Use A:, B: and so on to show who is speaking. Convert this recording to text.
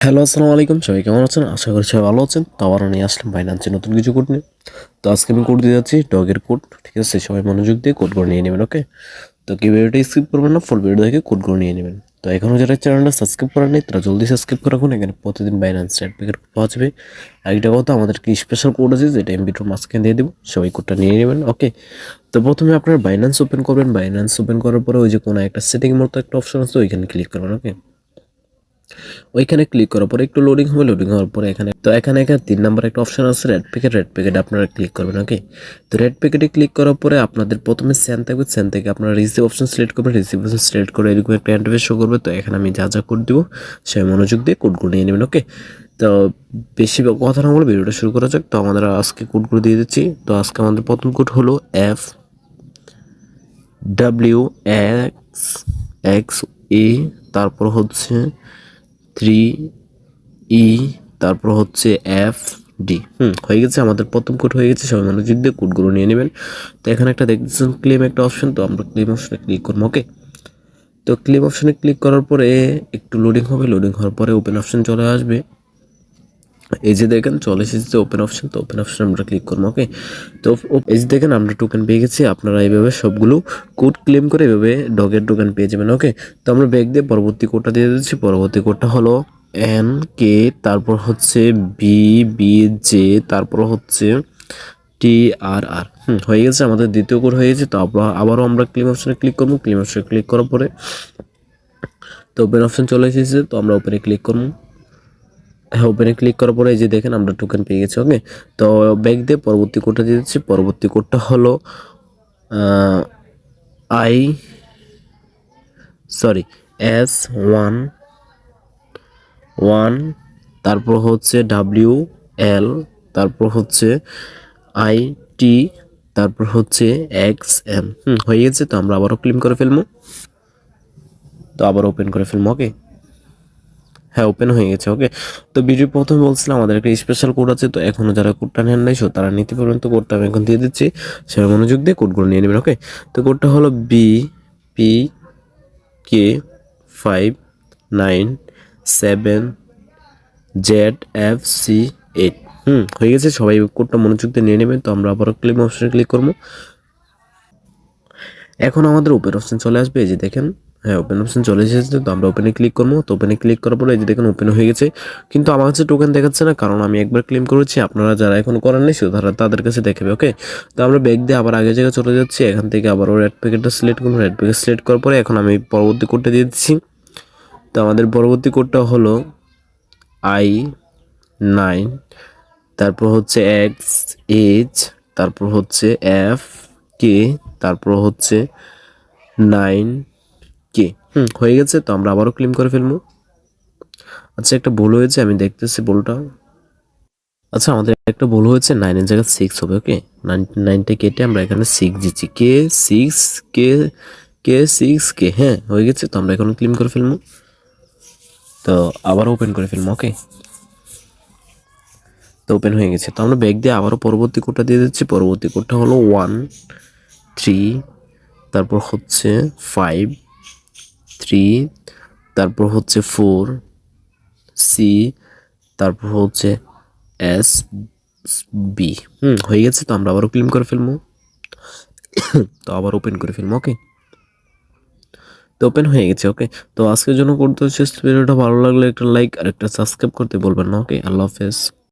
A: Hello, আসসালামু আলাইকুম। সবাই কেমন আছেন? আশা করি সবাই ভালো আছেন। তো আবারও নিয়ে আসলাম বাইন্যান্সের নতুন কিছু কোড নিয়ে। তো আজকে আমি কোড দিয়ে যাচ্ছি ডগের কোড। ঠিক আছে? সবাই মনোযোগ দিয়ে কোডগুলো নিয়ে নেবেন, ওকে? তো কি ভিডিওটা স্কিপ করবেন না, ফুল ভিডিও দেখে কোডগুলো নিয়ে নেবেন। তো এখনও যারা চ্যানেলটা সাবস্ক্রাইব করেন নাই তারা জলদি সাবস্ক্রাইব করে রাখুন। এখানে প্রতিদিন বাইন্যান্স সার্টিফিকেট পাওয়া যাবে। আরেকটা কথা, আমাদের কি স্পেশাল কোড আছে যেটা এমবি2 মাঝখানে দিয়ে দেবো, সবাই কোডটা নিয়ে নেবেন, ওকে? তো প্রথমে আপনার বাইন্যান্স ওপেন করবেন। বাইন্যান্স ওপেন করার পরে ওই যে কোনো একটা সেটিং মতো একটা অপশন আছে, ওইখানে ক্লিক করবেন, ওকে? ওইখানে ক্লিক করার পরে একটু লোডিং হবে। লোডিং হওয়ার পরে এখানে 3 নাম্বার একটা অপশন আছে রেড প্যাকেট আপনারা ক্লিক করবেন, ওকে? তো রেড প্যাকেটে ক্লিক করার পরে আপনাদের প্রথমে সেন থাকবে, সেন থেকে আপনারা রিসিভ অপশন সিলেক্ট করবেন। রিসিভ অপশন সিলেক্ট করে এরকম একটা ইন্টারফেস শো করবে। তো এখানে আমি যা যা কোড দিব সেই মনোযোগ দিয়ে কোডগুলো নিয়ে নেবেন, ওকে? তো বেশি কথা না বলে ভিডিওটা শুরু করা যাক। তো আমাদের আজকে কোডগুলো দিয়ে দিচ্ছি। তো আজকে আমাদের প্রথম কোড হলো FWXXE, তারপর হচ্ছে 3E, তারপর হচ্ছে FD। হয়ে গেছে, আমাদের প্রথম কোড হয়ে গেছে। সবাই মনোযোগ দিয়ে কোডগুলো নিয়ে নেবেন। তো এখানে একটা দেখতেছেন ক্লেম একটা অপশন, তো আমরা ক্লেম অপশনে ক্লিক করবো, ওকে? তো ক্লেম অপশনে ক্লিক করার পরে একটু লোডিং হবে। লোডিং হওয়ার পরে ওপেন অপশন চলে আসবে। এই যে দেখেন চলে এসেছে ওপেন অপশন। তো ওপেন অপশন আমরা ক্লিক করবো, ওকে? তো এই যে দেখেন আমরা টোকেন পেয়ে গেছি। আপনারা এইভাবে সবগুলো কোড ক্লেম করে এভাবে ডগের টোকেন পেয়ে যাবেন, ওকে? তো আমরা ব্যাক দিয়ে পরবর্তী কোডটা দিয়ে দিচ্ছি। পরবর্তী কোডটা হলো NK, তারপর হচ্ছে BBJ, তারপর হচ্ছে TRR। হয়ে গেছে, আমাদের দ্বিতীয় কোড হয়ে গেছে। তো আবারও আমরা ক্লেম অপশনে ক্লিক করবো। ক্লেম অপশনে ক্লিক করার পরে তো ওপেন অপশন চলে এসেছে। তো আমরা ওপেনে ক্লিক করবো। হ্যাঁ, ওপেনে ক্লিক করার পরে এই যে দেখেন আমরা টোকেন পেয়ে গেছি, ওকে? তো ব্যাক দিয়ে পরবর্তী কোডটা দিয়ে দিচ্ছি। পরবর্তী কোডটা হলো আই সরি S11, তারপর হচ্ছে WL, তারপর হচ্ছে IT, তারপর হচ্ছে XM। হয়ে গেছে। তো আমরা আবারও ক্লেম করে ফেলবো। তো আবার ওপেন করে ফেলবো, ওকে? হ্যাঁ, ওপেন হয়ে গেছে, ওকে? তো ভিডিও প্রথমে বলছিলাম আমাদের একটা স্পেশাল কোড আছে। তো এখনও যারা কোডটা নেন নাই তারা নিতে পারবেন। তো কোডটা আমি এখন দিয়ে দিচ্ছি, সবাই মনোযোগ দিয়ে কোডগুলো নিয়ে নেবেন, ওকে? তো কোডটা হলো BPK597ZFC8। হয়ে গেছে, সবাই কোডটা মনোযোগ দিয়ে নিয়ে নেবেন। তো আমরা আবারও ক্লেম অপশনে ক্লিক করবো। এখন আমাদের ওপেন অপশন চলে আসবে। এই যে দেখেন, হ্যাঁ, ওপেন অপশন চলে এসেছে। তো আমরা ওপেনে ক্লিক করবো। তো ওপেনে ক্লিক করার পরে এই যে দেখেন ওপেন হয়ে গেছে। কিন্তু আমার কাছে টোকেন দেখাচ্ছে না, কারণ আমি একবার ক্লেম করেছি। আপনারা যারা এখন করেন নাই তাদের কাছে দেখাবে, ওকে? তো আমরা ব্যাক দিয়ে আবার আগের জায়গায় চলে যাচ্ছি। এখান থেকে আবারও রেড প্যাকেটটা সিলেক্ট করবো। রেড প্যাকেট সিলেক্ট করার পরে এখন আমি পরবর্তী কোডটা দিয়ে দিচ্ছি। তো আমাদের পরবর্তী কোডটা হলো I9, তারপর হচ্ছে XH, তারপর হচ্ছে FK, তারপর হচ্ছে 9K। হয়ে গেছে। তো আমরা আবারও ক্লেম করে ফেলবো। আচ্ছা, একটা ভুল হয়েছে, আমি দেখতেছি ভুলটা। আচ্ছা, আমাদের একটা ভুল হয়েছে, 9-এর জায়গায় 6 হবে, ওকে? 9টা কেটে আমরা এখানে 6 দিচ্ছি। কে 6 কে হ্যাঁ, হয়ে গেছে। তো আমরা এখন ক্লেম করে ফেলবো। তো আবার ওপেন করে ফেলবো, ওকে? তো ওপেন হয়ে গেছে। তো আমরা ব্যাক দিয়ে আবারও পরবর্তী কোডটা দিয়ে দিচ্ছি। পরবর্তী কোডটা হলো 1-3, তারপর হচ্ছে 5-3, তারপর হচ্ছে 4C, তারপর হচ্ছে SB। হয়ে গেছে। তো আমরা আবারও ক্লেম করে ফেলবো। তো আবার ওপেন করে ফেলবো, ওকে? তো ওপেন হয়ে গেছে, ওকে? তো আজকের জন্য করতে হচ্ছে ভিডিওটা ভালো লাগলে একটা লাইক আর একটা সাবস্ক্রাইব করতে বলবেন না, ওকে? আল্লাহ হাফেজ।